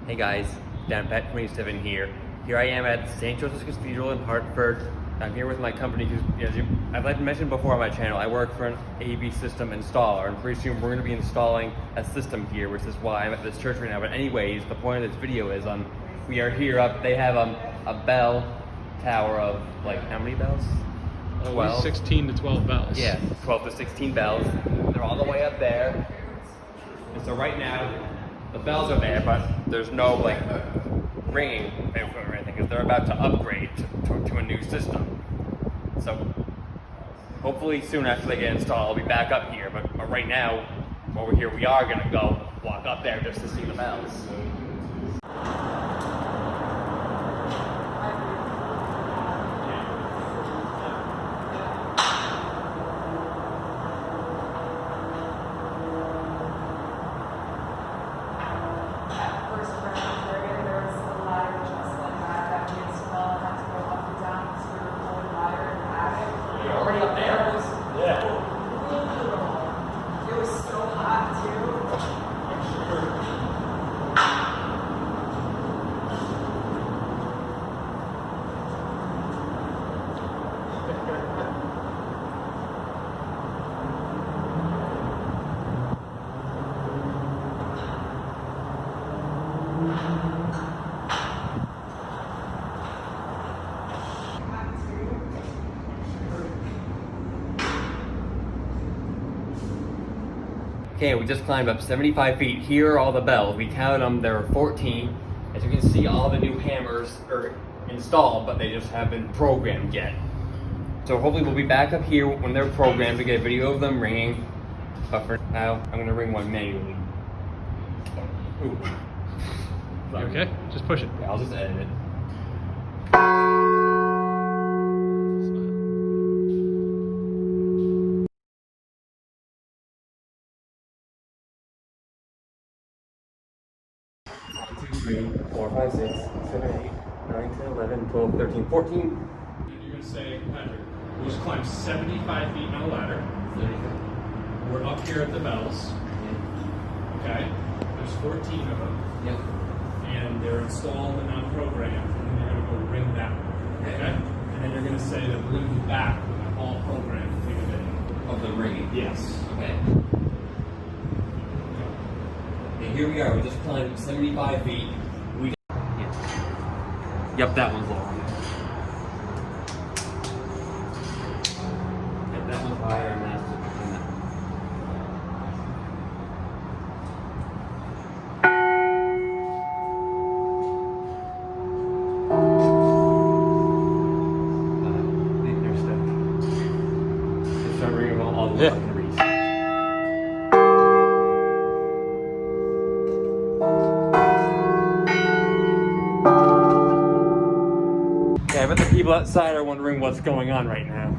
Hey guys, Dan Pat 27 here. Here I am at St. Joseph's Cathedral in Hartford. I'm here with my company who's, I've mentioned before on my channel, I work for an AV system installer, and pretty soon we're going to be installing a system here, which is why I'm at this church right now. But anyways, the point of this video is we are here up, they have a bell tower of like, how many bells? 12? 16 to 12 bells. Yeah, 12 to 16 bells. They're all the way up there. And so right now, the bells are there, but there's no like ringing or anything because they're about to upgrade to a new system. So hopefully soon after they get installed, I'll be back up here. But right now, while we're here, we are gonna go walk up there just to see the bells. Okay, we just climbed up 75 feet. Here are all the bells. We counted them, there were 14. As you can see, all the new hammers are installed, but they just haven't been programmed yet. So hopefully we'll be back up here when they're programmed to get a video of them ringing. But for now, I'm gonna ring one manually. Ooh. You okay? Just push it. Yeah, I'll just edit it. Three, 4, 5, 6, 7, 8, 9, 10, 11, 12, 13, 14. And you're going to say, Patrick, we just climbed 75 feet on a ladder. We're up here at the bells. Okay? There's 14 of them. Yep. And they're installed and not programmed. And then you're going to go ring that one. Okay? And then you're going to say that we're going to be back when they're all programmed to take a video. Of the ringing? Yes. Okay. And here we are, we just climbed 75 feet. Yep, that one's long. Yep, that one's higher and that's they're stuck. They start ringing all the way up in the reach. Yeah, but the people outside are wondering what's going on right now.